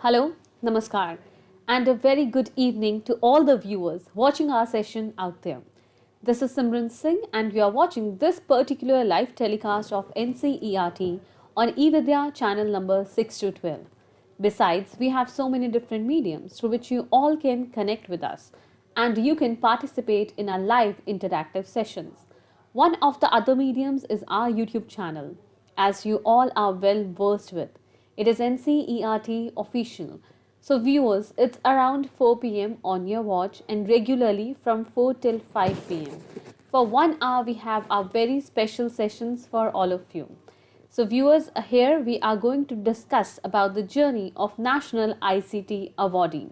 Hello, Namaskar, and a very good evening to all the viewers watching our session out there. This is Simran Singh, and we are watching this particular live telecast of NCERT on eVidya channel number 6 to 12. Besides, we have so many different mediums through which you all can connect with us, and you can participate in our live interactive sessions. One of the other mediums is our YouTube channel, as you all are well versed with. It is NCERT official. So viewers, it's around 4 p.m. on your watch and regularly from 4 till 5 p.m. For 1 hour, we have our very special sessions for all of you. So viewers, here we are going to discuss about the journey of National ICT Awardee.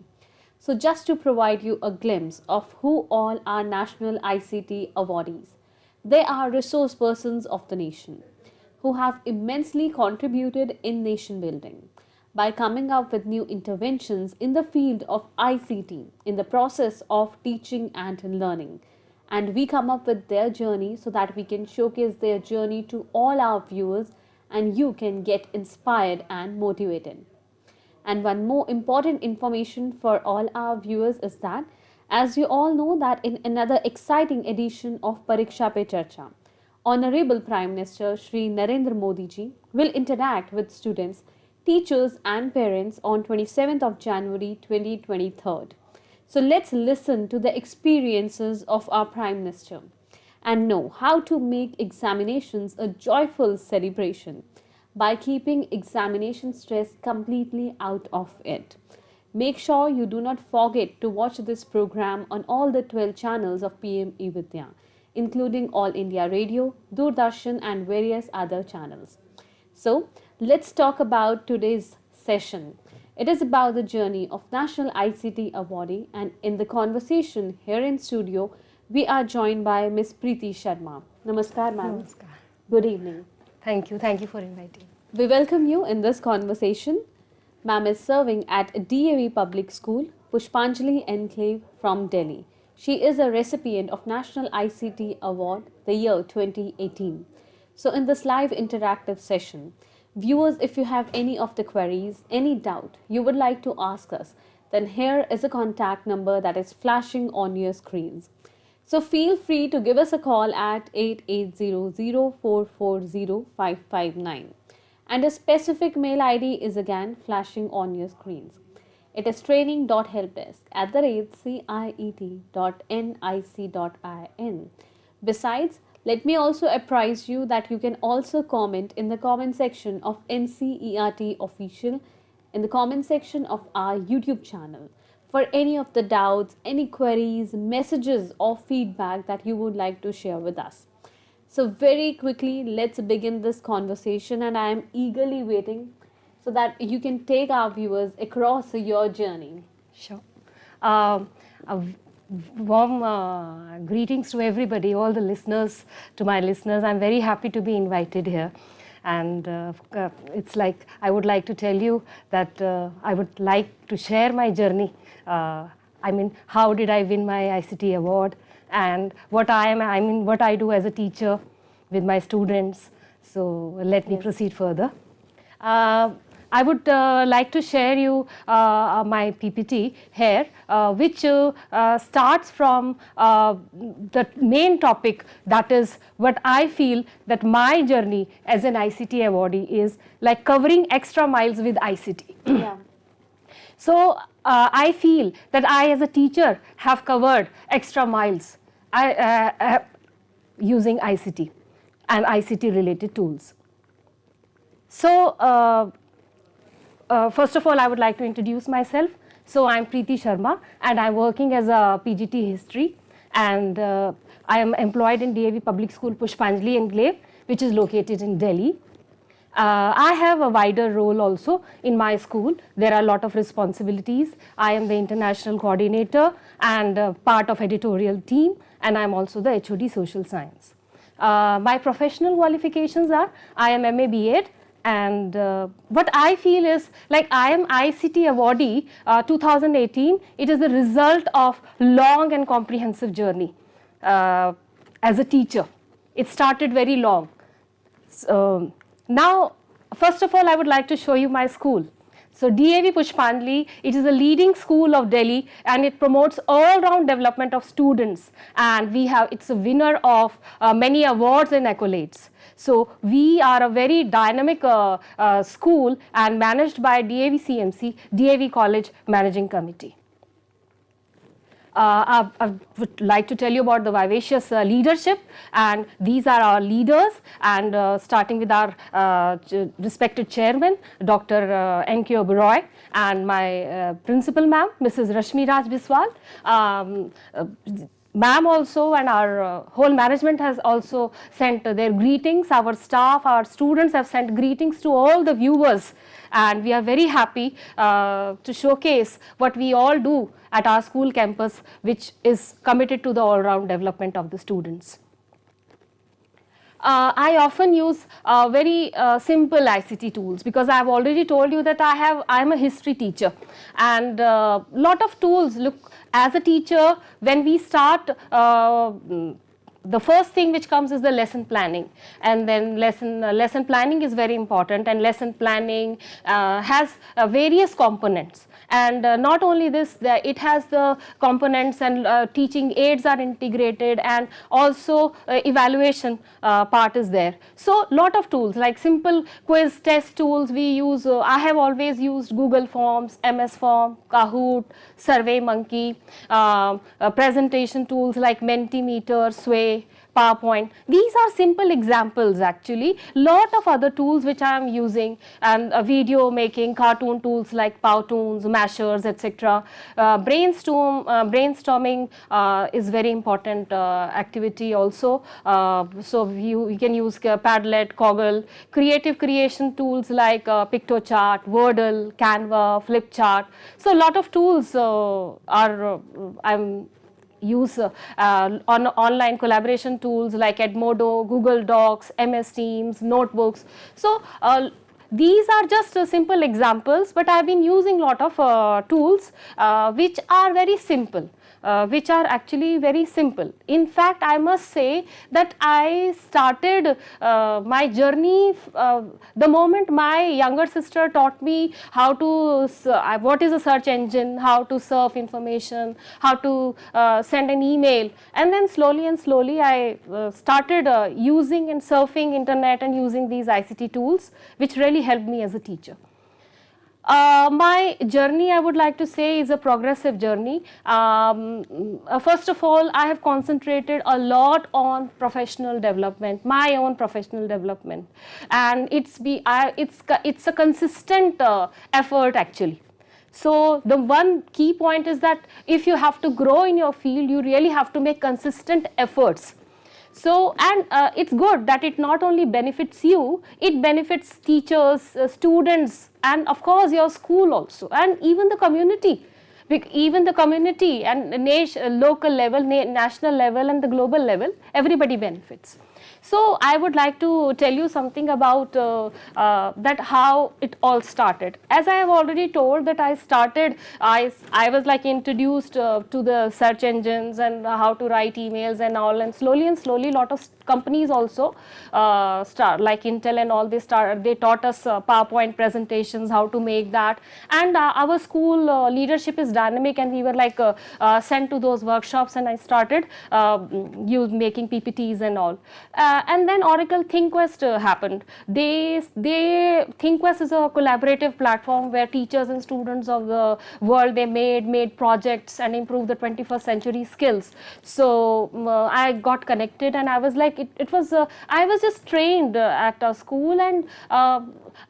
So just to provide you a glimpse of who all are National ICT Awardees. They are resource persons of the nation who have immensely contributed in nation building by coming up with new interventions in the field of ICT in the process of teaching and learning. And we come up with their journey so that we can showcase their journey to all our viewers and you can get inspired and motivated. And one more important information for all our viewers is that, as you all know, that in another exciting edition of Pariksha Pe Charcha, Honorable Prime Minister Shri Narendra Modi ji will interact with students, teachers and parents on 27th of January 2023. So let's listen to the experiences of our Prime Minister and know how to make examinations a joyful celebration by keeping examination stress completely out of it. Make sure you do not forget to watch this program on all the 12 channels of PM eVidya, including All India Radio, Doordarshan and various other channels. So, let's talk about today's session. It is about the journey of National ICT Awardee, and in the conversation here in studio, we are joined by Ms. Preeti Sharma. Namaskar, ma'am. Namaskar. Good evening. Thank you for inviting. We welcome you in this conversation. Ma'am is serving at DAV Public School, Pushpanjali Enclave from Delhi. She is a recipient of National ICT Award the year 2018. So in this live interactive session, viewers, if you have any of the queries, any doubt you would like to ask us, then here is a contact number that is flashing on your screens. So feel free to give us a call at 8800440559. And a specific mail ID is again flashing on your screens. It is training.helpdesk@CIET-NCERT.in. Besides, let me also apprise you that you can also comment in the comment section of NCERT official in the comment section of our YouTube channel for any of the doubts, any queries, messages or feedback that you would like to share with us. So very quickly, let's begin this conversation, and I am eagerly waiting so that you can take our viewers across your journey. Sure. A warm greetings to everybody, all the listeners, to my listeners. I'm very happy to be invited here. And it's like I would like to tell you that I would like to share my journey. How did I win my ICT award and what what I do as a teacher with my students. So let me proceed further. I would like to share you my PPT here, which starts from the main topic, that is what I feel that my journey as an ICT awardee is like covering extra miles with ICT. Yeah. So I feel that I as a teacher have covered extra miles using ICT and ICT related tools. So first of all, I would like to introduce myself. So I'm Preeti Sharma and I'm working as a PGT history, and I am employed in DAV Public School Pushpanjali Enclave, which is located in Delhi. I have a wider role also in my school. There are a lot of responsibilities. I am the international coordinator and part of editorial team, and I'm also the HOD social science. My professional qualifications are I am MA B.Ed, and what I feel is like I am ICT awardee 2018. It is the result of long and comprehensive journey as a teacher. It started very long. So, now, first of all, I would like to show you my school. So DAV Pushpanjali, it is a leading school of Delhi, and it promotes all-round development of students, and it's a winner of many awards and accolades. So we are a very dynamic school and managed by DAV CMC, DAV College Managing Committee. I would like to tell you about the Vivacious Leadership, and these are our leaders, and starting with our respected chairman, Dr. N.K. Oberoi, and my principal ma'am, Mrs. Rashmi Raj Biswal. Ma'am also and our whole management has also sent their greetings. Our staff, our students have sent greetings to all the viewers, and we are very happy to showcase what we all do at our school campus, which is committed to the all-round development of the students. I often use very simple ICT tools, because I have already told you that I am a history teacher, and lot of tools. Look, as a teacher, when we start, the first thing which comes is the lesson planning, and then lesson planning is very important, and lesson planning has various components. And not only this, it has the components, and teaching aids are integrated, and also evaluation part is there. So lot of tools like simple quiz test tools we use. I have always used Google Forms, MS Form, Kahoot, SurveyMonkey, presentation tools like Mentimeter, Sway, PowerPoint. These are simple examples actually. Lot of other tools which I am using, and video making, cartoon tools like Powtoons, Mashers, etc. Brainstorming is very important activity also. So you can use Padlet, Coggle, creative creation tools like PictoChart, Wordle, Canva, Flipchart. So a lot of tools I'm use on online collaboration tools like Edmodo, Google Docs, MS Teams, notebooks. So these are just simple examples, but I have been using lot of tools which are very simple. Which are actually very simple. In fact, I must say that I started my journey the moment my younger sister taught me how to, what is a search engine, how to surf information, how to send an email, and then slowly I started using and surfing internet and using these ICT tools, which really helped me as a teacher. My journey, I would like to say, is a progressive journey. First of all, I have concentrated a lot on professional development, my own professional development, and it's a consistent effort actually. So the one key point is that if you have to grow in your field, you really have to make consistent efforts. So, and it's good that it not only benefits you, it benefits teachers, students, and of course your school also, and even the community. And local level, national level, and the global level, everybody benefits. So I would like to tell you something about that how it all started. As I have already told that I started, I was like introduced to the search engines and how to write emails and all, and slowly lot of companies also like Intel and all, they taught us PowerPoint presentations, how to make that, and our school leadership is dynamic, and we were like sent to those workshops, and I started making PPTs and all. And then Oracle ThinkQuest happened. ThinkQuest is a collaborative platform where teachers and students of the world, they made projects and improved the 21st century skills. So I got connected, and I was like, I was just trained at a school, and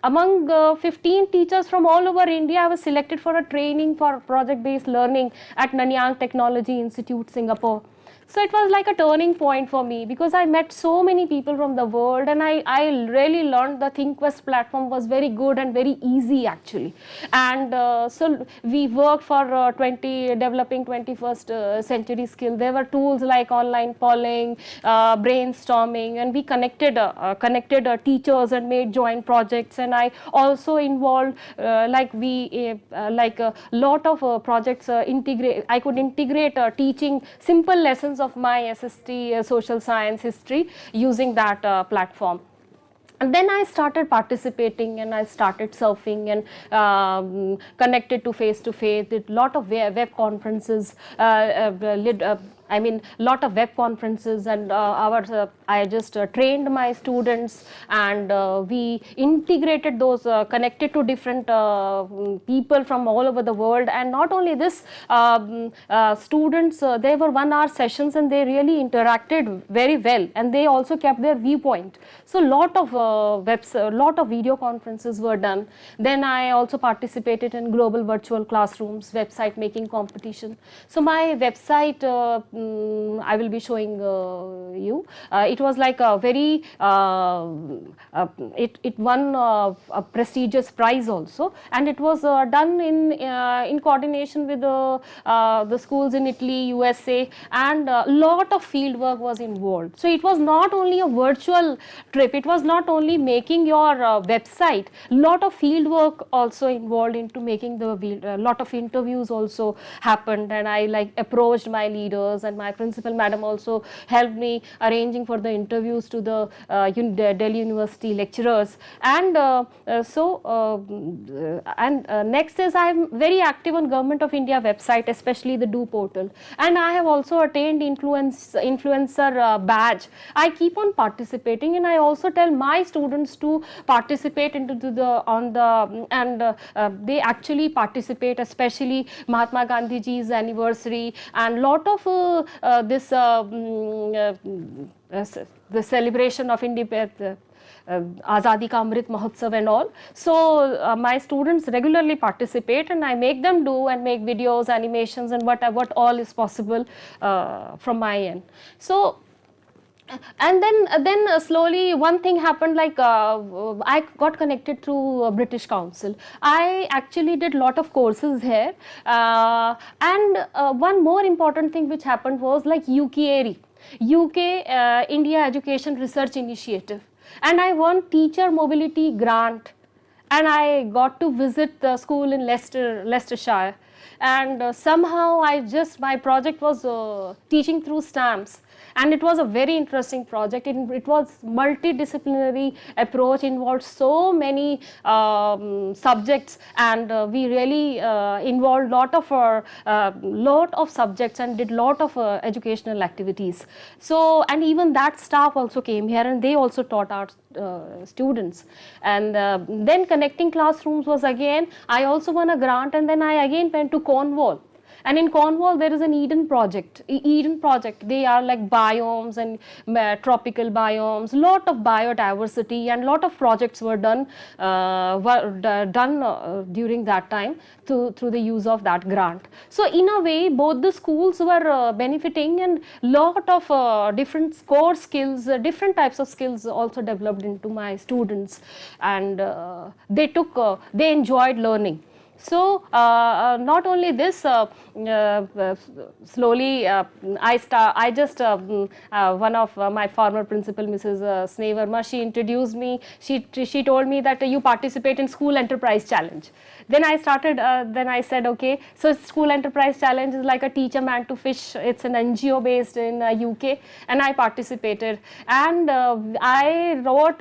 among 15 teachers from all over India, I was selected for a training for project-based learning at Nanyang Technology Institute, Singapore. So it was like a turning point for me, because I met so many people from the world, and I really learned the ThinkQuest platform was very good and very easy actually. And so we worked for developing 21st century skill. There were tools like online polling, brainstorming, and we connected teachers and made joint projects. And I also involved like a lot of projects I could integrate teaching simple lessons of my SST, social science, history, using that platform. And then I started participating, and I started surfing, and connected to face, did lot of web conferences, I mean, lot of web conferences, and I just trained my students, and we integrated those, connected to different people from all over the world. And not only this, students, they were 1 hour sessions, and they really interacted very well, and they also kept their viewpoint. So lot of lot of video conferences were done. Then I also participated in global virtual classrooms, website making competition. So my website, I will be showing you. It was like a very, it won a prestigious prize also, and it was done in coordination with the schools in Italy, USA, and a lot of field work was involved. So it was not only a virtual trip, it was not only making your website, lot of field work also involved into making the lot of interviews also happened, and I like approached my leaders, and my principal madam also helped me arranging for the interviews to the Delhi University lecturers. And next is, I am very active on Government of India website, especially the Do portal, and I have also attained influencer badge. I keep on participating, and I also tell my students to participate into they actually participate, especially Mahatma Gandhi ji's anniversary, and lot of the celebration of independence, Azadi Ka Amrit Mahotsav and all. So my students regularly participate, and I make them do and make videos, animations, and what all is possible from my end. So and then slowly one thing happened, like I got connected to British Council. I actually did lot of courses here, and one more important thing which happened was like UK India Education Research Initiative, and I won teacher mobility grant, and I got to visit the school in Leicestershire, and somehow my project was teaching through stamps. And it was a very interesting project. It was multidisciplinary approach, involved so many subjects, and we really involved lot of subjects, and did lot of educational activities. So, and even that staff also came here, and they also taught our students. And then connecting classrooms was again, I also won a grant, and then I again went to Cornwall. And in Cornwall, there is an Eden project. They are like biomes and tropical biomes, lot of biodiversity, and lot of projects were done during that time through the use of that grant. So in a way, both the schools were benefiting, and lot of different core skills, different types of skills also developed into my students, and they enjoyed learning. So not only this, slowly one of my former principal, Mrs. Sneh Verma, she introduced me. She told me that you participate in School Enterprise Challenge. Then I started. Then I said, okay. So School Enterprise Challenge is like a teach a man to fish. It's an NGO based in UK, and I participated. And I wrote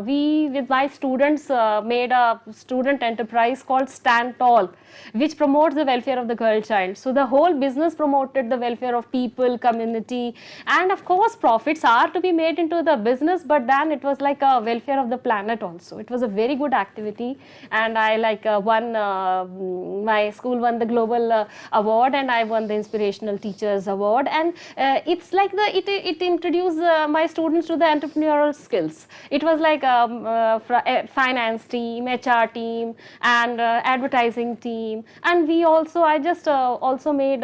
we with my students made a student enterprise called Stand Tall, which promotes the welfare of the girl child. So the whole business promoted the welfare of people, community, and of course profits are to be made into the business, but then it was like a welfare of the planet also. It was a very good activity, and I won, my school won the global award, and I won the Inspirational Teachers Award. And it's like it introduced my students to the entrepreneurial skills. It was like finance team, HR team, and advertising team, and I just also made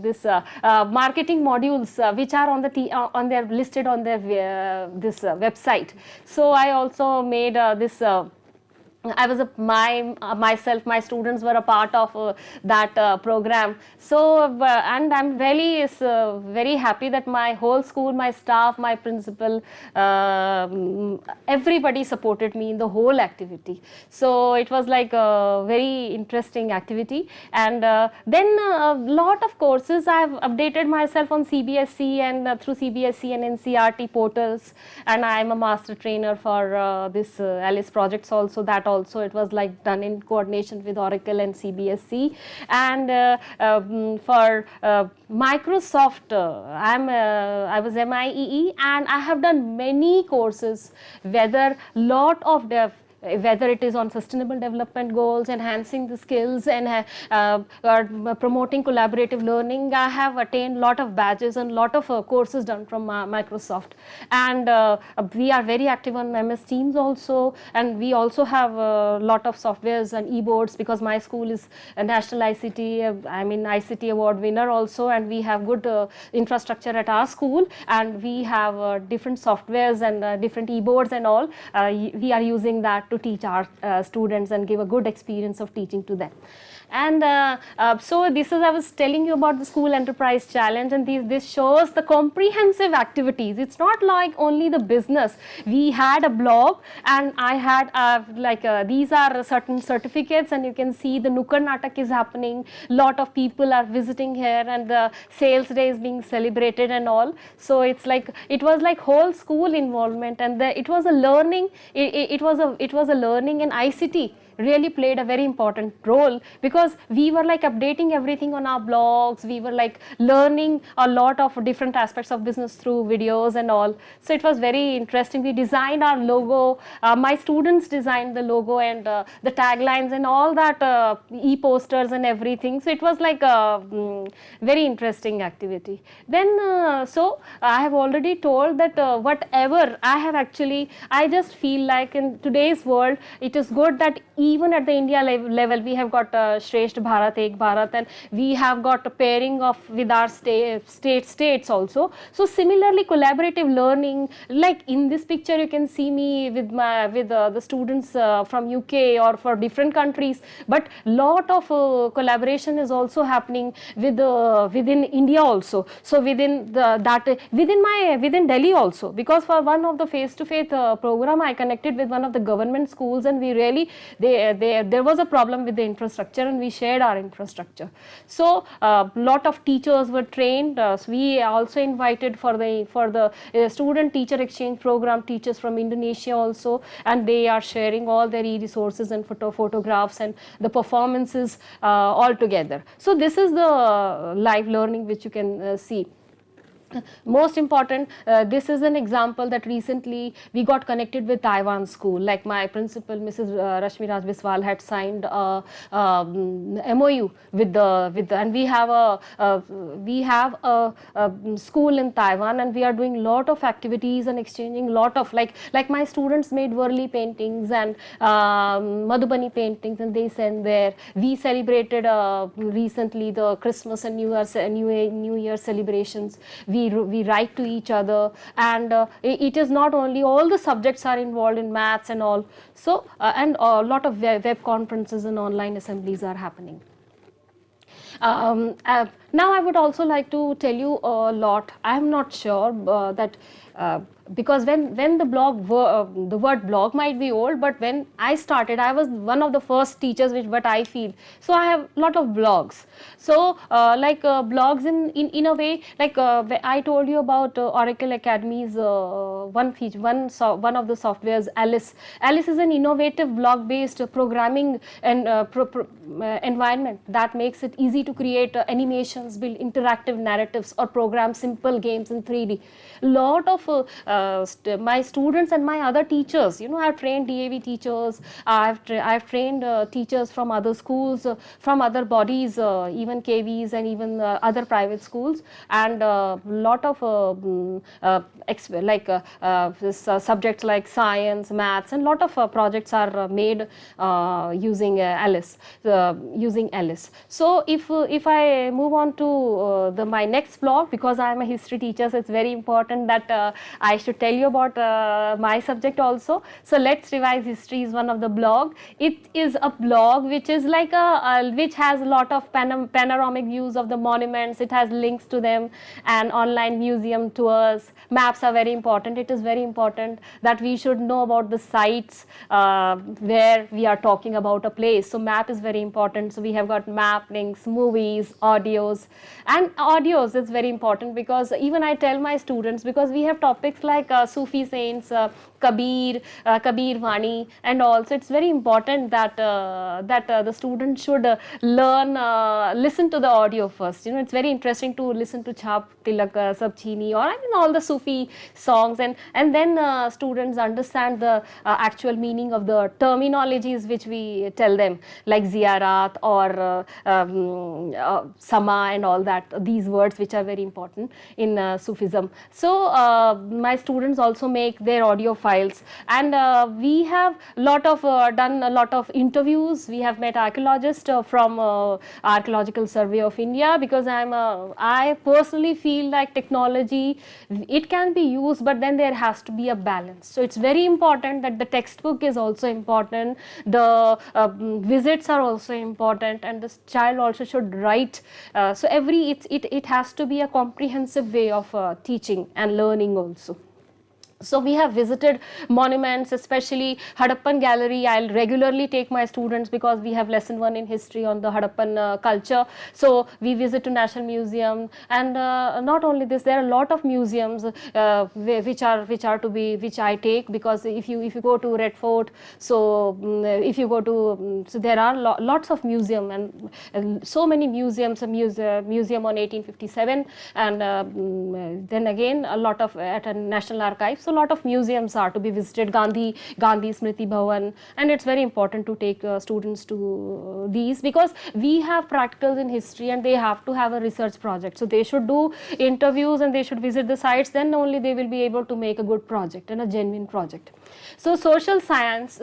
this marketing modules which are on their listed on their this website. So I also made this I was myself, my students were a part of that program. So, and I'm really very happy that my whole school, my staff, my principal, everybody supported me in the whole activity. So it was like a very interesting activity. And then a lot of courses I've updated myself on CBSE and through CBSE and NCERT portals. And I'm a master trainer for this Alice projects also. That also it was like done in coordination with Oracle and CBSE. And for Microsoft, I was MIEE, and I have done many courses, whether it is on sustainable development goals, enhancing the skills, and promoting collaborative learning. I have attained lot of badges and lot of courses done from Microsoft. And we are very active on MS Teams also, and we also have a lot of softwares and e-boards, because my school is a national ICT Award winner also, and we have good infrastructure at our school, and we have different softwares and different e-boards and all. We are using that to teach our students and give a good experience of teaching to them. And so this is, I was telling you about the School Enterprise Challenge, and this shows the comprehensive activities. It's not like only the business. We had a blog, and I had these are certain certificates, and you can see the Nukkad Natak is happening. Lot of people are visiting here, and the sales day is being celebrated and all. So it's like, it was like whole school involvement, and it was a learning. It was a learning, and ICT really played a very important role, because we were like updating everything on our blogs. We were like learning a lot of different aspects of business through videos and all. So it was very interesting. We designed our logo. My students designed the logo and the taglines and all that, e-posters and everything. So it was like a very interesting activity. Then so I have already told that whatever I have actually, I just feel like in today's world, it is good that even at the India level, we have got Shresht Bharat, Ek Bharat, and we have got a pairing of with our states also. So similarly, collaborative learning, like in this picture, you can see me with the students from UK or for different countries, but lot of collaboration is also happening within India also. So within Delhi also, because for one of the face-to-face program, I connected with one of the government schools, and we really there was a problem with the infrastructure, and we shared our infrastructure. So lot of teachers were trained. So we also invited for the student teacher exchange program teachers from Indonesia also, and they are sharing all their e-resources and photographs and the performances all together. So this is the live learning which you can see. Most important, this is an example that recently we got connected with Taiwan school. Like my principal, Mrs. Rashmi Raj Biswal, had signed a MOU with and we have a school in Taiwan, and we are doing lot of activities and exchanging lot of like my students made Worli paintings and Madhubani paintings, and they sent there. We celebrated recently the Christmas and New Year celebrations. We write to each other, and it is not only, all the subjects are involved in maths and all. So and a lot of web conferences and online assemblies are happening. Now I would also like to tell you a lot. I am not sure that because when the the word blog might be old, but when I started, I was one of the first teachers, what I feel. So I have a lot of blogs. So blogs in a way, like I told you about Oracle Academy's one of the softwares, Alice. Alice is an innovative blog based programming and environment that makes it easy to create animations, build interactive narratives, or program simple games in 3D. Lot of my students and my other teachers, I have trained DAV teachers, I've trained teachers from other schools, from other bodies, even KVs and even other private schools, and lot of subjects like science, maths, and lot of projects are made using Alice. So if I move on to my next blog, because I am a history teacher, so it's very important that I should tell you about my subject also. So Let's Revise History is one of the blog. It is a blog which is like which has a lot of panoramic views of the monuments. It has links to them and online museum tours. Maps are very important. It is very important that we should know about the sites where we are talking about a place. So map is very important. So we have got map links, movies, audios, and audios is very important because even I tell my students, because we have topics like Sufi saints, Kabir Vani, and also it's very important that the student should listen to the audio first. You know, it's very interesting to listen to Chhap Tilak Sabchini, or I mean all the Sufi songs, and then students understand the actual meaning of the terminologies which we tell them, like ziyarat or sama and all that, these words which are very important in Sufism. So my students also make their audio files, and we have done a lot of interviews. We have met archaeologists from Archaeological Survey of India, because I personally feel like technology, it can be used, but then there has to be a balance. So it's very important that the textbook is also important, the visits are also important, and the child also should write. So it has to be a comprehensive way of teaching and learning also. So we have visited monuments, especially Harappan Gallery. I'll regularly take my students because we have lesson 1 in history on the Harappan culture. So we visit to National Museum, and not only this, there are a lot of museums which I take, because if you go to Red Fort, so if you go to so there are lots of museum, and so many museums, museum on 1857, and then again a lot of at a National Archives. So a lot of museums are to be visited, Gandhi Smriti Bhavan, and it's very important to take students to these, because we have practicals in history and they have to have a research project. So they should do interviews and they should visit the sites, then only they will be able to make a good project and a genuine project. So social science,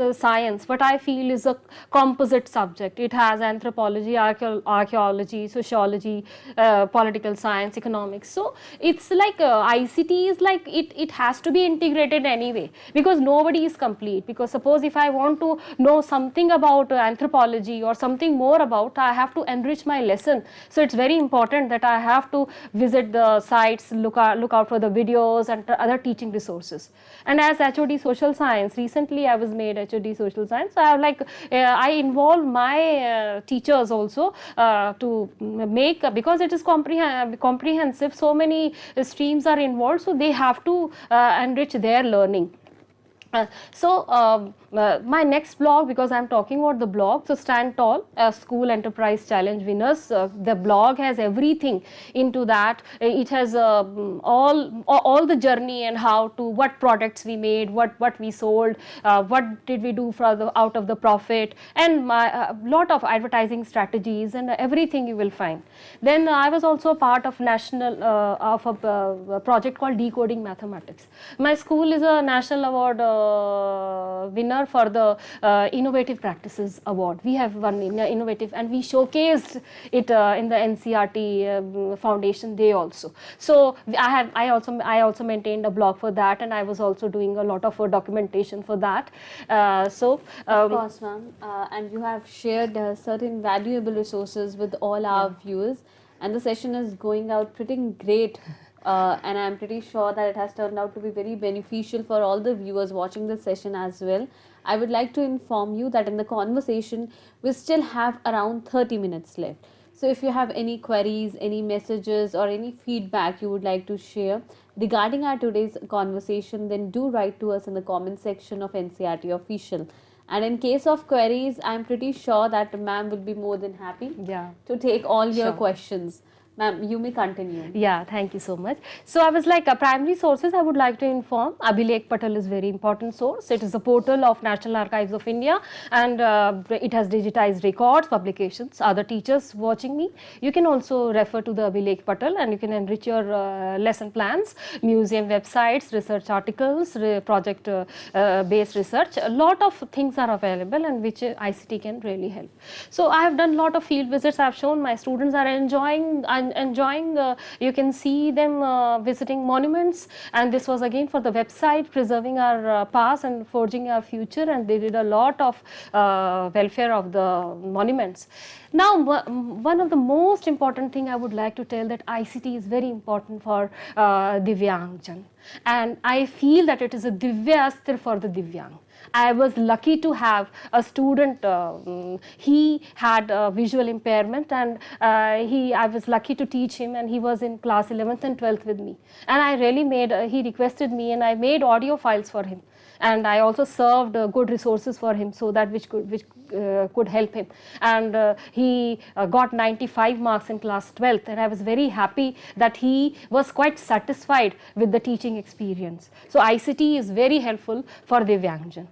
what I feel is a composite subject. It has anthropology, archaeology, sociology, political science, economics. So it's like ICT is like it has to be integrated anyway, because nobody is complete. Because suppose if I want to know something about anthropology or something more about, I have to enrich my lesson. So it's very important that I have to visit the sites, look out for the videos and other teaching resources. And as HOD social science, recently I was made HOD social science, so I have I involve my teachers also to make, because it is comprehensive, so many streams are involved, so they have to enrich their learning. My next blog, because I'm talking about the blog, so Stand Tall, School Enterprise Challenge winners. The blog has everything into that. It has all the journey and what products we made, what we sold, what did we do out of the profit, and lot of advertising strategies and everything you will find. Then I was also a part of a project called Decoding Mathematics. My school is a national award winner for the Innovative Practices Award. We have won innovative, and we showcased it in the NCERT Foundation Day also. So I also maintained a blog for that, and I was also doing a lot of documentation for that. Of course, ma'am, and you have shared certain valuable resources with all our viewers, and the session is going out pretty great. And I'm pretty sure that it has turned out to be very beneficial for all the viewers watching this session as well. I would like to inform you that in the conversation, we still have around 30 minutes left. So if you have any queries, any messages or any feedback you would like to share regarding our today's conversation, then do write to us in the comment section of NCERT Official. And in case of queries, I'm pretty sure that ma'am will be more than happy to take all your questions. Ma'am, you may continue. Yeah, thank you so much. So I was like, primary sources I would like to inform. Abhilekh Patel is very important source. It is a portal of National Archives of India, and it has digitized records, publications. Other teachers watching me, you can also refer to the Abhilekh Patel, and you can enrich your lesson plans, museum websites, research articles, project based research. A lot of things are available, and which ICT can really help. So I have done a lot of field visits. I have shown my students are enjoying enjoying, you can see them visiting monuments, and this was again for the website, preserving our past and forging our future, and they did a lot of welfare of the monuments. Now, one of the most important thing I would like to tell, that ICT is very important for Divyangjan, and I feel that it is a Divyastra for the Divyang. I was lucky to have a student, he had a visual impairment, and I was lucky to teach him, and he was in class 11th and 12th with me, and I really made, he requested me, and I made audio files for him, and I also served good resources for him, so that which could help him, and he got 95 marks in class 12th, and I was very happy that he was quite satisfied with the teaching experience. So ICT is very helpful for Divyangjan.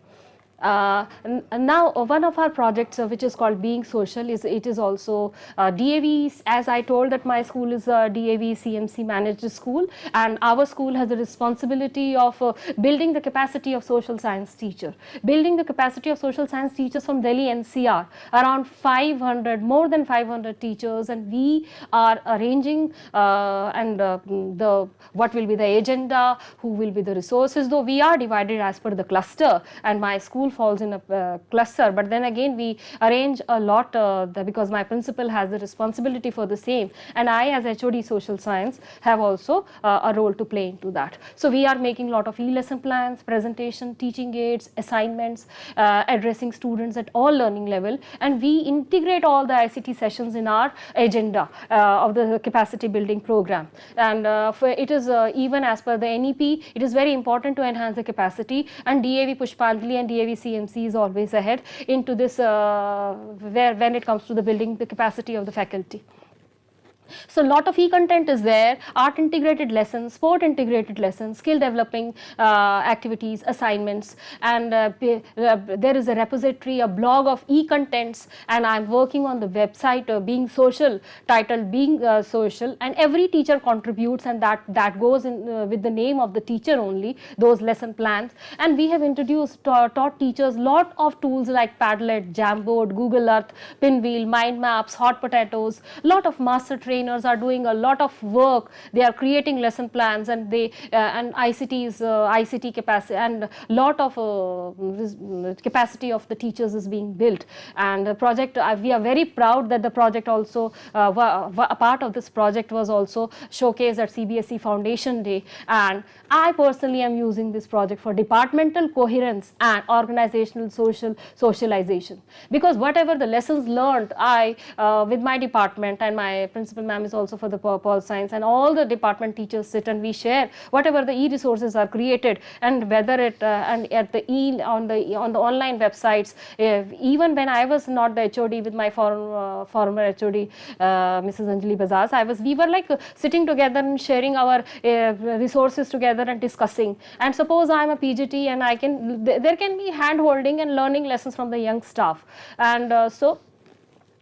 Now one of our projects which is called Being Social, it is also DAV, as I told that my school is a DAV CMC managed school, and our school has the responsibility of building the capacity of social science teacher, building the capacity of social science teachers from Delhi NCR, around 500, more than 500 teachers, and we are arranging what will be the agenda, who will be the resources, though we are divided as per the cluster, and my school falls in a cluster, but then again we arrange a lot because my principal has the responsibility for the same, and I as HOD social science have also a role to play into that. So we are making lot of e-lesson plans, presentation, teaching aids, assignments, addressing students at all learning level, and we integrate all the ICT sessions in our agenda of the capacity building program, and it is even as per the NEP, it is very important to enhance the capacity, and DAV Pushpanjali and DAV CMC is always ahead into this when it comes to the building the capacity of the faculty. So lot of e-content is there, art integrated lessons, sport integrated lessons, skill developing activities, assignments, and there is a repository, a blog of e-contents, and I am working on the website Being Social, titled Being Social, and every teacher contributes, and that goes in with the name of the teacher only, those lesson plans, and we have introduced, taught teachers lot of tools like Padlet, Jamboard, Google Earth, Pinwheel, Mind Maps, Hot Potatoes, lot of master trainers are doing a lot of work. They are creating lesson plans, and they and ICT capacity, and lot of capacity of the teachers is being built. And the project, we are very proud that the project also a part of this project was also showcased at CBSE Foundation Day, and I personally am using this project for departmental coherence and organizational socialization, because whatever the lessons learned, I with my department, and my principal ma'am is also for the pol science, and all the department teachers sit and we share whatever the e-resources are created, and whether it and at the on the online websites, even when I was not the HOD with my former HOD Mrs. Anjali Bajaj, we were like sitting together and sharing our resources together and discussing. And suppose I am a PGT, and there can be hand holding and learning lessons from the young staff, and so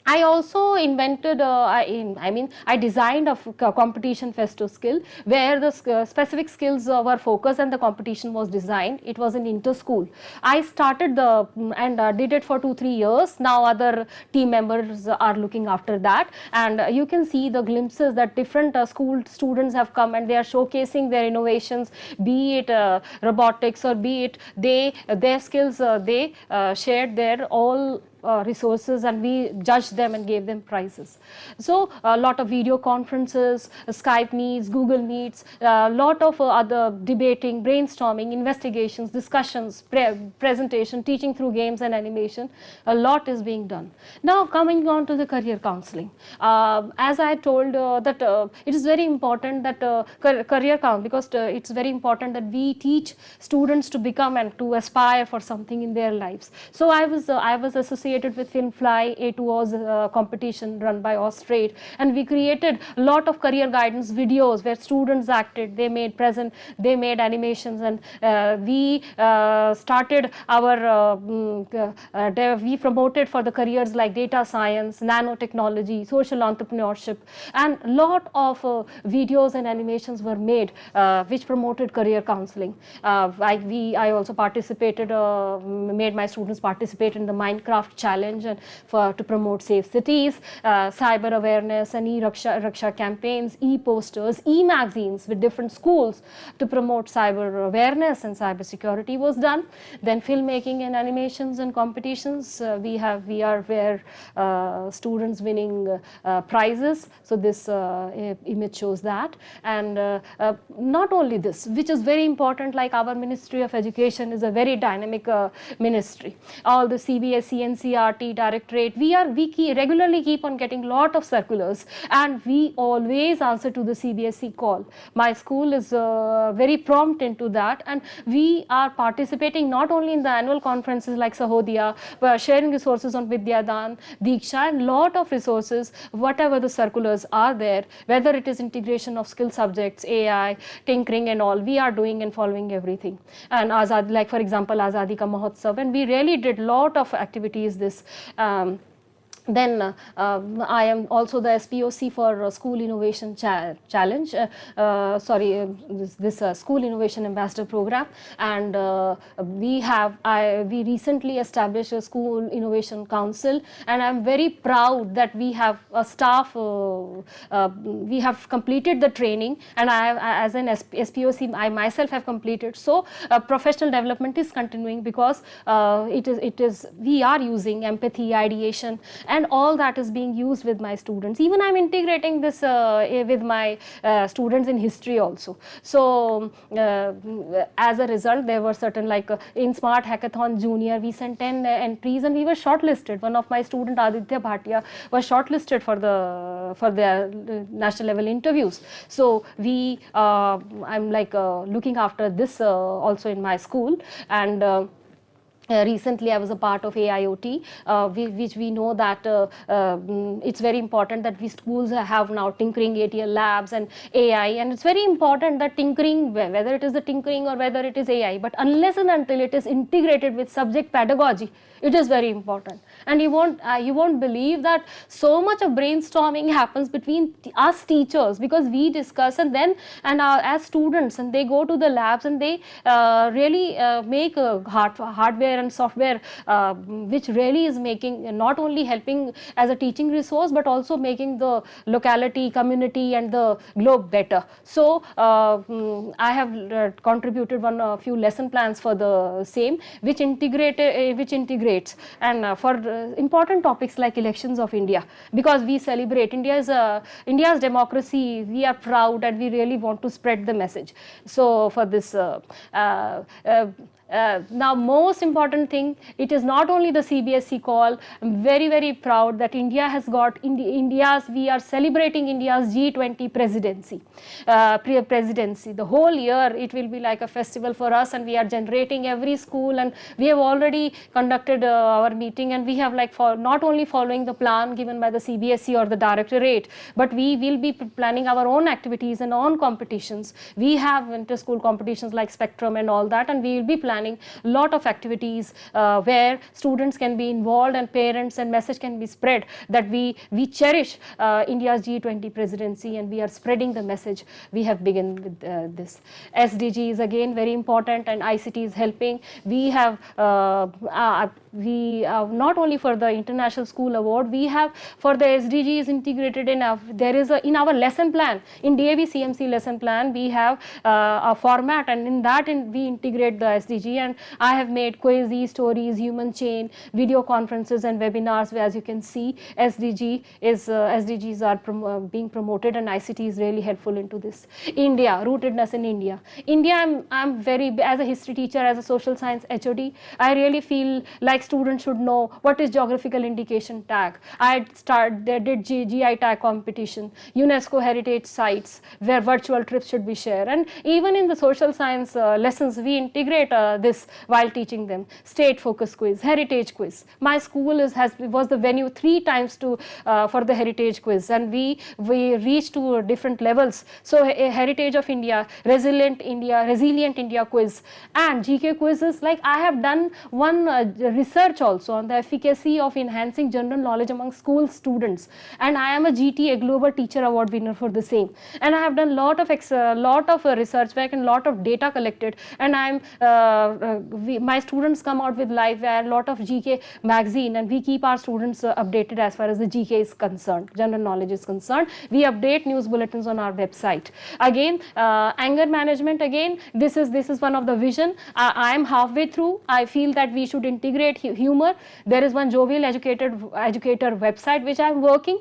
I also invented, I designed a competition festo skill, where the specific skills were focused and the competition was designed. It was an inter-school. I started and did it for 2-3 years. Now other team members are looking after that, and you can see the glimpses that different school students have come, and they are showcasing their innovations, be it robotics, or be it their skills, they shared their all resources, and we judged them and gave them prizes. So a lot of video conferences, Skype meets, Google meets, a lot of other debating, brainstorming, investigations, discussions, presentation, teaching through games and animation. A lot is being done. Now coming on to the career counseling, as I told that it is very important that career count, because it's very important that we teach students to become and to aspire for something in their lives. So I was associated with FinFly. It was a competition run by Austrade, and we created a lot of career guidance videos where students acted, they made animations, and we started our we promoted for the careers like data science, nanotechnology, social entrepreneurship, and lot of videos and animations were made which promoted career counseling. I also participated, made my students participate in the Minecraft challenge and to promote safe cities, cyber awareness and e-Raksha campaigns, e-posters, e-magazines with different schools to promote cyber awareness and cyber security was done. Then filmmaking and animations and competitions, we are where students winning prizes. So this image shows that. And not only this, which is very important, like our Ministry of Education is a very dynamic ministry. All the CBSE, NCERT, Directorate, we regularly keep on getting lot of circulars, and we always answer to the CBSE call. My school is very prompt into that, and we are participating not only in the annual conferences like Sahodaya, but sharing resources on Vidyadan, Diksha, and lot of resources, whatever the circulars are there, whether it is integration of skill subjects, AI, tinkering and all, we are doing and following everything. And Azad, like for example, Azadi Ka Mahotsav, and we really did lot of activities this. Then I am also the SPOC for School Innovation Challenge, this School Innovation Ambassador Program, and we recently established a School Innovation Council, and I am very proud that we have a staff, we have completed the training, and I, as an SPOC, I myself have completed. So professional development is continuing, because we are using empathy, ideation, and all that is being used with my students. Even I am integrating this with my students in history also. So as a result, there were certain, like in Smart Hackathon Junior, we sent 10 entries and we were shortlisted. One of my student, Aditya Bhatia, was shortlisted for the national level interviews. So we I'm like looking after this also in my school. And recently I was a part of AIoT, which we know that it's very important that we schools have now tinkering ATL labs and AI, and it's very important that tinkering, whether it is the tinkering or whether it is AI, but unless and until it is integrated with subject pedagogy, it is very important. And you won't believe that so much of brainstorming happens between us teachers, because we discuss, and then as students, and they go to the labs and they really make hardware and software, which really is making, not only helping as a teaching resource, but also making the locality, community and the globe better. So I have contributed a few lesson plans for the same, which integrates and for important topics like elections of India, because we celebrate India's democracy. We are proud and we really want to spread the message. So for this now most important thing, it is not only the CBSE call. I'm very, very proud that India has got we are celebrating India's G20 presidency. The whole year it will be like a festival for us, and we are generating every school, and we have already conducted our meeting, and we have like not only following the plan given by the CBSE or the Directorate, but we will be planning our own activities and own competitions. We have inter-school competitions like Spectrum and all that, and we will be planning lot of activities where students can be involved and parents, and message can be spread that we cherish India's G20 presidency, and we are spreading the message. We have begun with this. SDG is again very important, and ICT is helping. We have not only for the International School Award, we have for the SDGs integrated in in our lesson plan, in DAV CMC lesson plan, we have a format, and in that we integrate the SDG, and I have made quiz, stories, human chain, video conferences and webinars, where as you can see SDGs are being promoted, and ICT is really helpful into this. India, rootedness in India. I'm very, as a history teacher, as a social science HOD, I really feel like students should know what is geographical indication tag. I did GI tag competition, UNESCO heritage sites where virtual trips should be shared, and even in the social science lessons we integrate this while teaching them. State focus quiz, heritage quiz. My school was the venue 3 times for the heritage quiz, and we reached to different levels. So heritage of India, resilient India quiz, and GK quizzes. Like I have done one research also on the efficacy of enhancing general knowledge among school students, and I am a GTA Global Teacher Award winner for the same, and I have done lot of research work and lot of data collected, and I am my students come out with liveware, lot of GK magazine, and we keep our students updated as far as the GK is concerned, general knowledge is concerned. We update news bulletins on our website. Again, anger management, again, this is one of the vision. I am halfway through. I feel that we should integrate humor. There is one jovial educator website which I am working.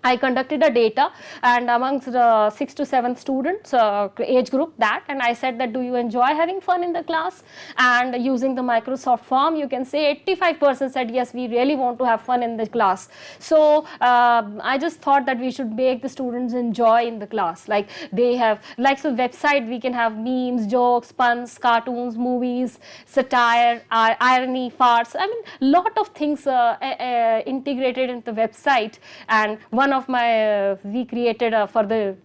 I conducted a data, and amongst the 6 to 7 students age group that, and I said that, do you enjoy having fun in the class? And using the Microsoft form, you can say 85% said yes, we really want to have fun in the class. So I just thought that we should make the students enjoy in the class. Like they have, like, so website we can have memes, jokes, puns, cartoons, movies, satire, irony, farts. I mean, lot of things integrated into the website. And one of my we created for the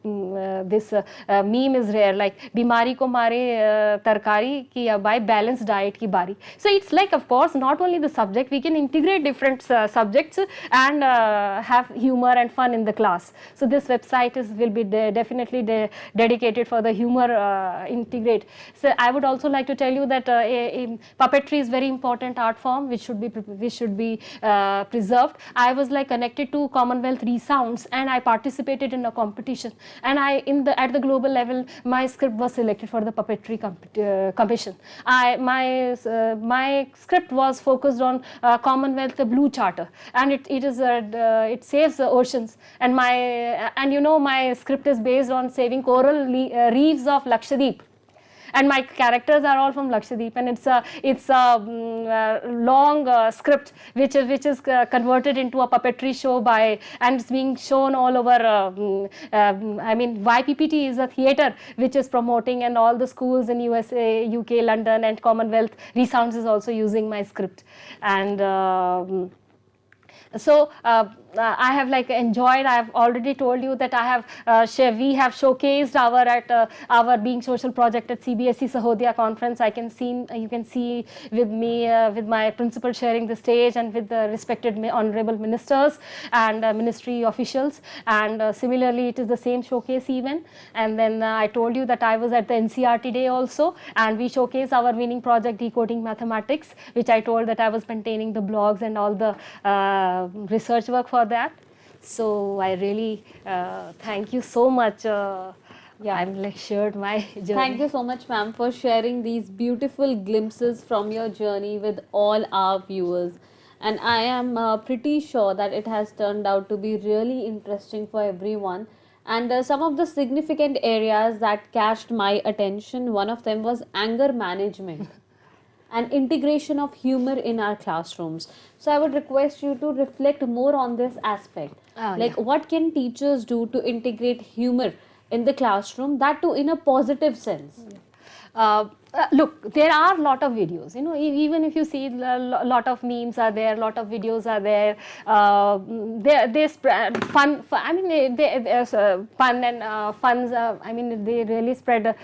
this meme is rare, like bimari ko mare tarkari ki by balanced diet ki bari. So it's like, of course, not only the subject, we can integrate different subjects and have humor and fun in the class. So this website will be definitely dedicated for the humor integrate. So I would also like to tell you that puppetry is very important art form which should be preserved. I was like connected to Commonwealth Resounds, and I participated in a competition, and at the global level my script was selected for the puppetry commission. My script was focused on Commonwealth Blue Charter, and it saves the oceans, and my script is based on saving coral reefs of Lakshadweep. And my characters are all from Lakshadweep, and it's a long script which is converted into a puppetry show and it's being shown all over. I mean, YPPT is a theatre which is promoting, and all the schools in USA, UK, London, and Commonwealth Resounds is also using my script. And so I have like enjoyed. I have already told you that we have showcased our Being Social project at CBSE Sahodaya conference. You can see with me with my principal sharing the stage, and with the respected honorable ministers and ministry officials. And similarly, it is the same showcase event. And then I told you that I was at the NCERT day also, and we showcased our winning project Decoding Mathematics, which I told that I was maintaining the blogs and all the research work for that. So I really thank you so much. I'm like shared my journey. Thank you so much, ma'am, for sharing these beautiful glimpses from your journey with all our viewers. And I am pretty sure that it has turned out to be really interesting for everyone. And some of the significant areas that catched my attention, one of them was anger management and integration of humor in our classrooms. So I would request you to reflect more on this aspect. What can teachers do to integrate humor in the classroom, that too in a positive sense? Look, there are a lot of videos, even if you see a lot of memes are there, a lot of videos are there. They spread fun. I mean, there's fun and funs. I mean, they really spread.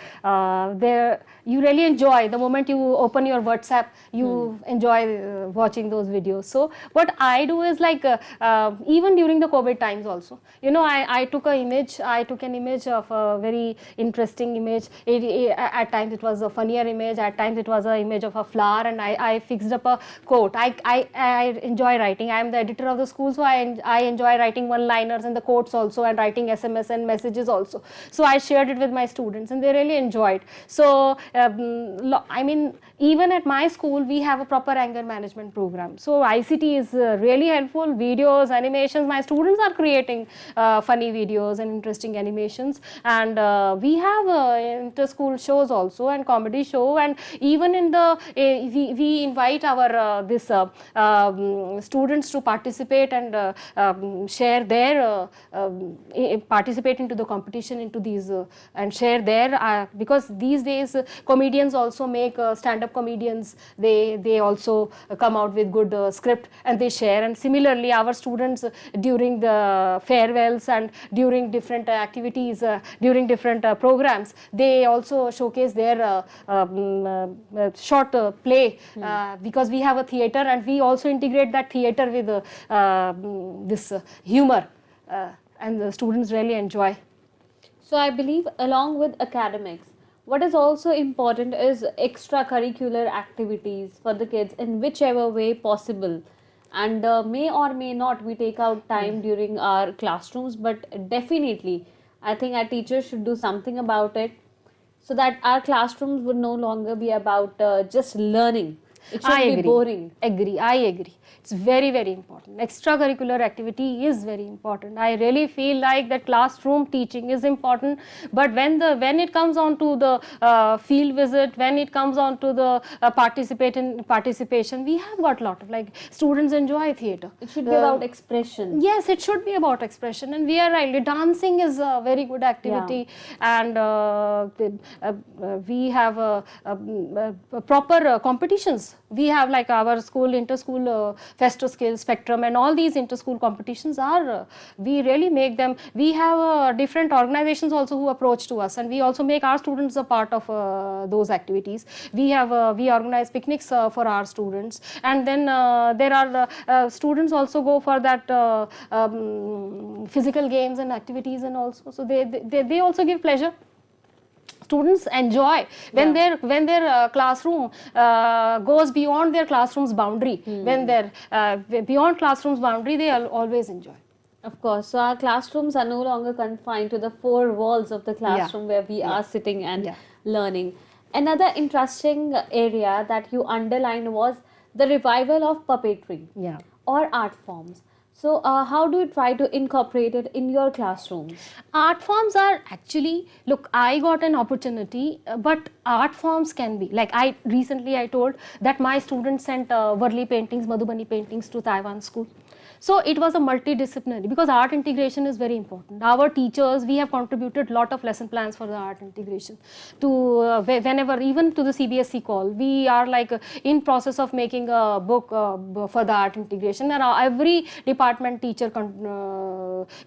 You really enjoy the moment you open your WhatsApp. You enjoy watching those videos. So what I do is like even during the COVID times also, I took an image. I took an image of a very interesting image. At times it was a funnier image, at times it was an image of a flower, and I fixed up a quote. I enjoy writing. I am the editor of the school, so I enjoy writing one-liners and the quotes also, and writing SMS and messages also. So I shared it with my students, and they really enjoyed. So I mean, even at my school we have a proper anger management program. So ICT is really helpful. Videos, animations, my students are creating funny videos and interesting animations, and we have inter-school shows also and comedy show, and even in the we invite our students to participate and share their participate into the competition, into these and share their because these days comedians also make stand-up comedians. They also come out with good script and they share. And similarly, our students during the farewells and during different activities, during different programs, they also showcase their short play because we have a theater, and we also integrate that theater with this humor, and the students really enjoy. So I believe along with academics, what is also important is extracurricular activities for the kids in whichever way possible. And may or may not we take out time during our classrooms, but definitely I think our teachers should do something about it, so that our classrooms would no longer be about just learning. It should I be agree. boring. I agree. It's very, very important. Extracurricular activity is very important. I really feel like that classroom teaching is important, but when it comes on to the field visit, when it comes on to the participation, we have got a lot of, like, students enjoy theatre. It should be about expression. Yes, it should be about expression, and we are right. Dancing is a very good activity, and we have proper competitions. We have, like, our school inter-school Festo Skills Spectrum, and all these inter-school competitions are, we really make them. We have different organizations also who approach to us, and we also make our students a part of those activities. We have we organize picnics for our students, and then there are students also go for that physical games and activities, and also, so they also give pleasure. Students enjoy when their classroom goes beyond their classroom's boundary. When they're beyond classroom's boundary, they always enjoy. Of course. So our classrooms are no longer confined to the four walls of the classroom where we are sitting and learning. Another interesting area that you underlined was the revival of puppetry or art forms. So how do you try to incorporate it in your classrooms? Art forms are actually, look, I got an opportunity, but art forms can be, like, I told that my students sent Varli paintings, Madhubani paintings to Taiwan school. So it was a multidisciplinary, because art integration is very important. Our teachers, we have contributed lot of lesson plans for the art integration. To whenever, even to the CBSE call, we are like in process of making a book for the art integration, and every department teacher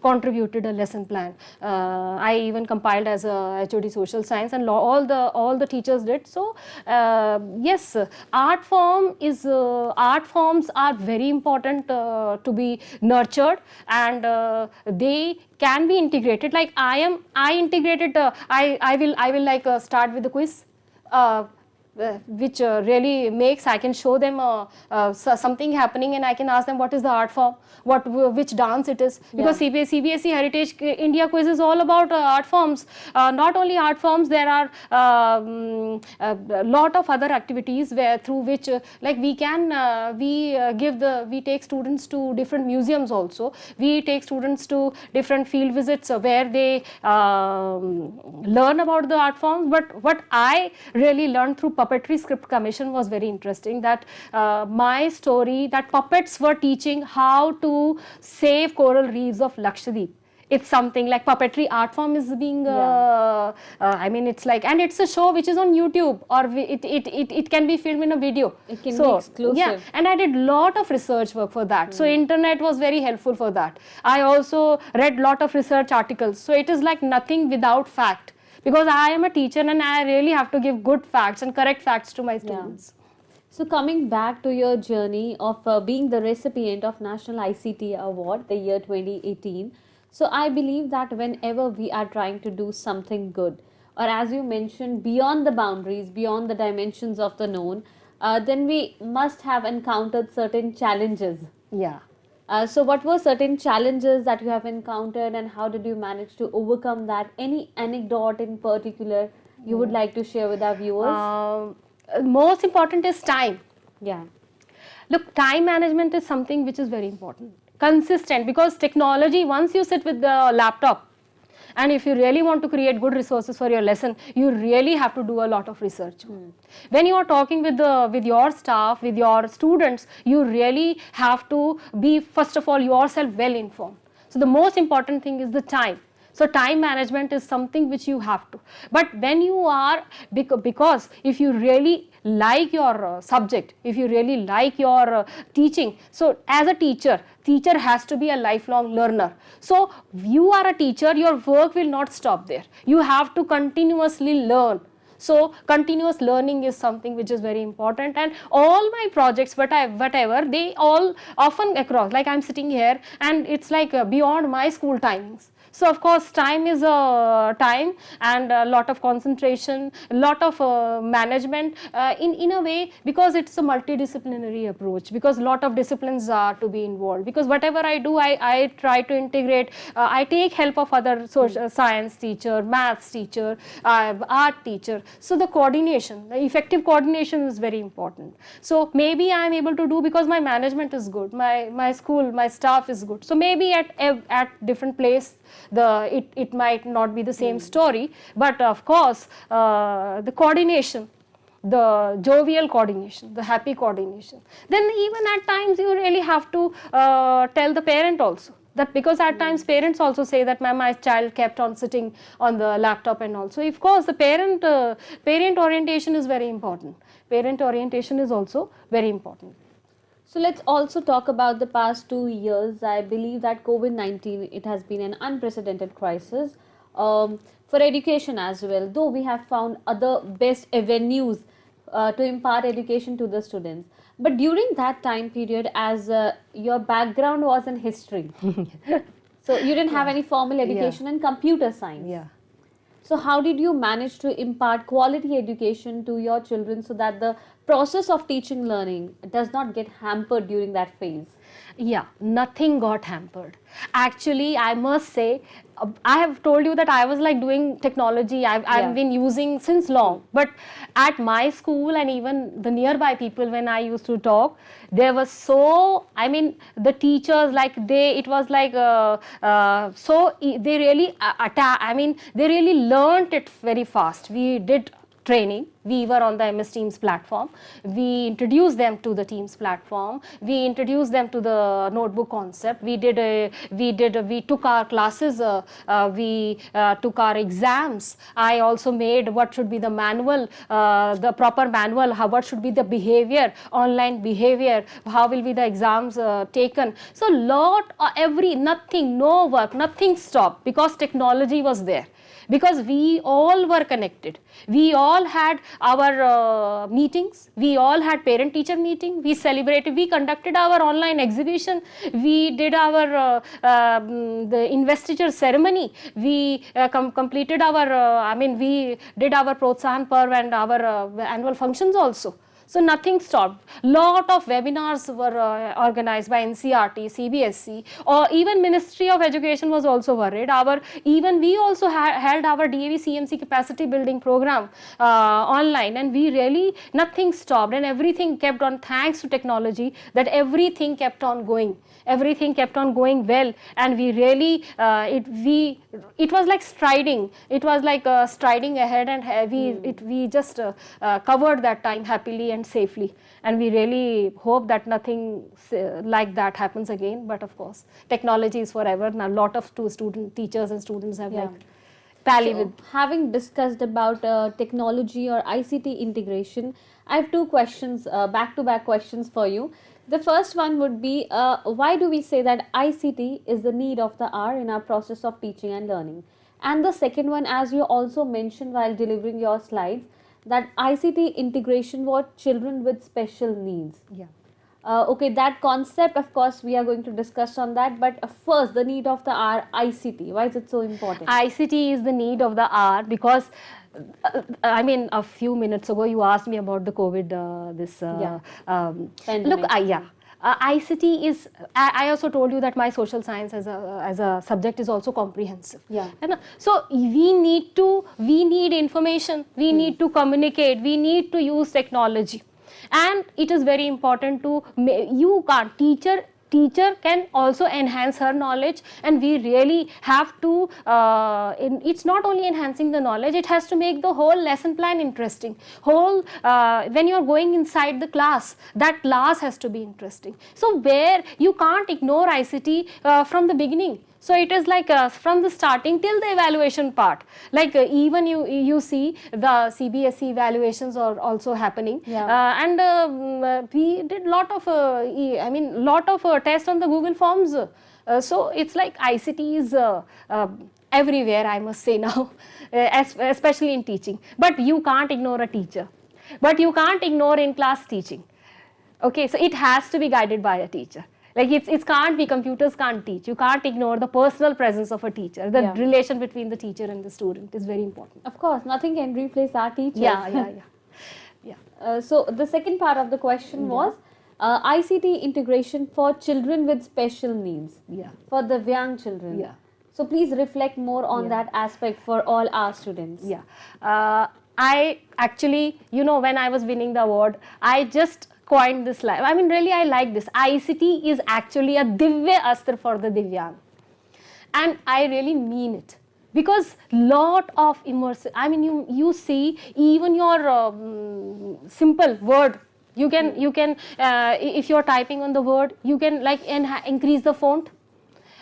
contributed a lesson plan. I even compiled as a HOD social science, and all the teachers did. So yes, art forms are very important to be nurtured, and they can be integrated. Like I will like start with the quiz, which really makes, I can show them something happening, and I can ask them what is the art form, which dance it is, because CBSE Heritage India quiz is all about art forms. Not only art forms, there are a lot of other activities through which like we can we take students to different museums also. We take students to different field visits where they learn about the art forms. But what I really learned through Puppetry Script Commission was very interesting, that my story, that puppets were teaching how to save coral reefs of Lakshadweep. It's something like puppetry art form is being, I mean, it's like, and it's a show which is on YouTube, or it can be filmed in a video. It can be exclusive. Yeah, and I did lot of research work for that. So internet was very helpful for that. I also read lot of research articles. So it is like nothing without fact, because I am a teacher and I really have to give good facts and correct facts to my students. So coming back to your journey of being the recipient of National ICT Award the year 2018, so I believe that whenever we are trying to do something good, or as you mentioned, beyond the boundaries, beyond the dimensions of the known, then we must have encountered certain challenges. Yeah. So what were certain challenges that you have encountered, and how did you manage to overcome that? Any anecdote in particular you would like to share with our viewers? Most important is time. Yeah. Look, time management is something which is very important. Consistent, because technology, once you sit with the laptop, and if you really want to create good resources for your lesson, you really have to do a lot of research. When you are talking with your staff, with your students, you really have to be, first of all, yourself well informed. So the most important thing is the time. So time management is something which you have to. But when you are, because if you really like your subject, if you really like your teaching, so as a teacher has to be a lifelong learner. So you are a teacher, your work will not stop there. You have to continuously learn. So continuous learning is something which is very important, and all my projects, whatever, they all often across, like I'm sitting here and it's like beyond my school timings. So of course time is a time, and a lot of concentration, a lot of management in a way, because it's a multidisciplinary approach, because a lot of disciplines are to be involved, because whatever I do, I try to integrate, I take help of other social science teacher, maths teacher, art teacher. So the coordination, the effective coordination is very important. So maybe I am able to do because my management is good, my school, my staff is good. So maybe at different place it might not be the same story, but of course the coordination, the jovial coordination, the happy coordination. Then even at times you really have to tell the parent also, that because at times parents also say that ma'am, my child kept on sitting on the laptop and all. So of course the parent orientation is very important. Parent orientation is also very important. So let's also talk about the past 2 years. I believe that COVID-19, it has been an unprecedented crisis for education as well, though we have found other best avenues to impart education to the students. But during that time period, as your background was in history, so you didn't have any formal education in computer science. Yeah. So how did you manage to impart quality education to your children so that the process of teaching learning does not get hampered during that phase? Yeah, nothing got hampered. Actually, I must say, I have told you that I was like doing technology, I've been using since long. But at my school and even the nearby people, when I used to talk, there was so, I mean, the teachers, like it was like, so they really, they really learnt it very fast. We did training. We were on the MS Teams platform. We introduced them to the Teams platform. We introduced them to the notebook concept. We took our classes. We took our exams. I also made what should be the manual, the proper manual. What should be the behavior, online behavior? How will be the exams taken? So nothing, no work, nothing stopped, because technology was there. Because we all were connected. We all had our meetings. We all had parent-teacher meeting. We celebrated. We conducted our online exhibition. We did our the investiture ceremony. We completed our. We did our Protsahan Parv and our annual functions also. So nothing stopped. Lot of webinars were organized by NCERT, CBSE, or even Ministry of Education was also worried. We also held our DAV CMC capacity building program online, and we really, nothing stopped, and everything kept on, thanks to technology, that everything kept on going. Everything kept on going well, and we really, it was like striding. It was like striding ahead, and we just covered that time happily and safely, and we really hope that nothing like that happens again. But of course, technology is forever. Now, a lot of teachers and students have tally with. Having discussed about technology or ICT integration, I have two questions, back-to-back questions for you. The first one would be, why do we say that ICT is the need of the hour in our process of teaching and learning? And the second one, as you also mentioned while delivering your slides, that ICT integration for children with special needs. Yeah. Okay, that concept, of course, we are going to discuss on that. But first, the need of the hour, ICT. Why is it so important? ICT is the need of the hour because, a few minutes ago, you asked me about the COVID, ICT is, I also told you that my social science as a subject is also comprehensive. Yeah. So we need information, we need to communicate, we need to use technology. And it is very important teacher can also enhance her knowledge, and we really have to, it's not only enhancing the knowledge, it has to make the whole lesson plan interesting. When you are going inside the class, that class has to be interesting. So where you can't ignore ICT from the beginning. So it is like from the starting till the evaluation part. Like even you see the CBSE evaluations are also happening. Yeah. And we did lot of tests on the Google Forms. So it's like ICT is everywhere, I must say now, especially in teaching. But you can't ignore a teacher. But you can't ignore in class teaching. Okay, so it has to be guided by a teacher. Like it can't be, computers can't teach. You can't ignore the personal presence of a teacher. The relation between the teacher and the student is very important. Of course, nothing can replace our teachers. Yeah. So the second part of the question was ICT integration for children with special needs. For the young children. So please reflect more on that aspect for all our students. I actually, you know, when I was winning the award, I just coined this line. I mean, really, I like this. ICT is actually a Divya Astra for the Divyang. And I really mean it. Because lot of immersive, I mean, you see, even your simple word, you can if you're typing on the word, you can like increase the font.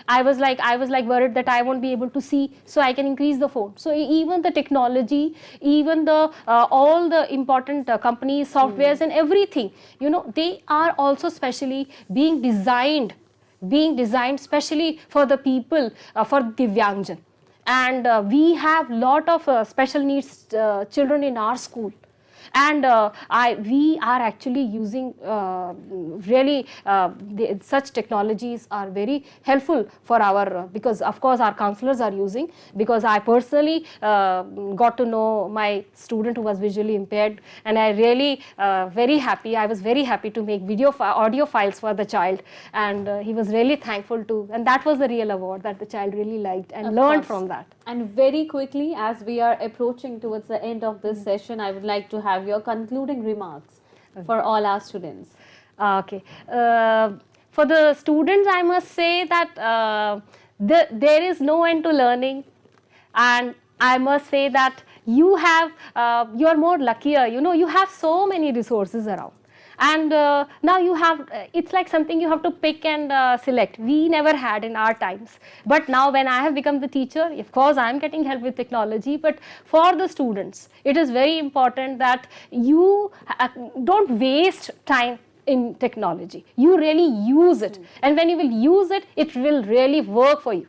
I was like worried that I won't be able to see, so I can increase the font. So even the technology, even the all the important companies, softwares and everything, you know, they are also specially being designed specially for the people, for Divyangjan. And we have lot of special needs children in our school. And we are actually using really such technologies are very helpful for our, because of course our counselors are using, because I personally got to know my student who was visually impaired, and I really I was very happy to make audio files for the child, and he was really thankful to, and that was the real award that the child really liked and learned from that. And very quickly, as we are approaching towards the end of this session, I would like to have your concluding remarks for all our students. Okay. For the students, I must say that there is no end to learning, and I must say that you are more luckier. You know, you have so many resources around. And now you have, it's like something you have to pick and select. We never had in our times. But now when I have become the teacher, of course I am getting help with technology, but for the students, it is very important that you don't waste time in technology. You really use it. And when you will use it, it will really work for you.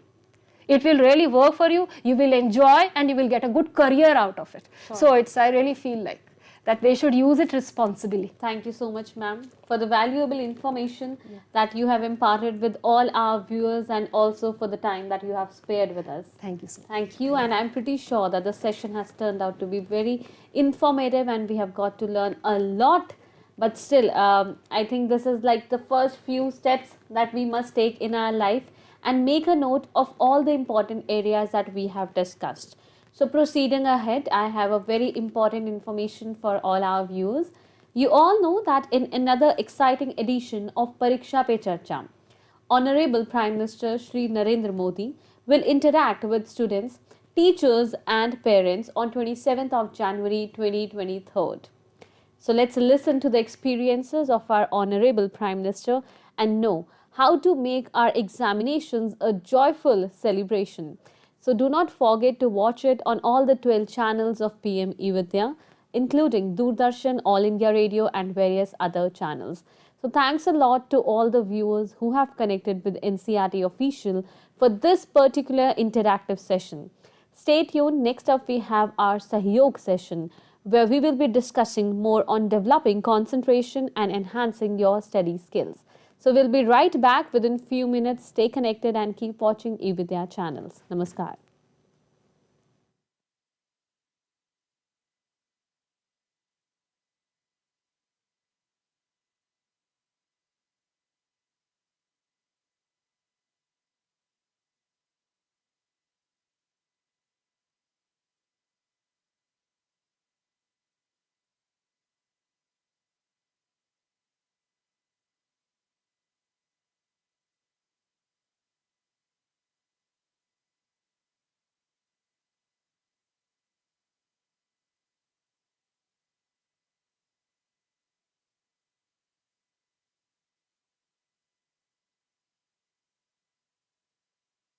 It will really work for you. You will enjoy and you will get a good career out of it. So I really feel like that they should use it responsibly. Thank you so much, ma'am, for the valuable information that you have imparted with all our viewers, and also for the time that you have spared with us. Thank you so much. Thank you, and I'm pretty sure that the session has turned out to be very informative and we have got to learn a lot. But still, I think this is like the first few steps that we must take in our life and make a note of all the important areas that we have discussed. So proceeding ahead, I have a very important information for all our viewers. You all know that in another exciting edition of Pariksha Pe Charcha, Honorable Prime Minister Shri Narendra Modi will interact with students, teachers and parents on 27th of January 2023. So let's listen to the experiences of our Honorable Prime Minister and know how to make our examinations a joyful celebration. So do not forget to watch it on all the 12 channels of PM E-Vidya, including Doordarshan, All India Radio and various other channels. So thanks a lot to all the viewers who have connected with NCERT Official for this particular interactive session. Stay tuned. Next up we have our Sahyog session, where we will be discussing more on developing concentration and enhancing your study skills. So we'll be right back within few minutes. Stay connected and keep watching E-Vidya channels. Namaskar.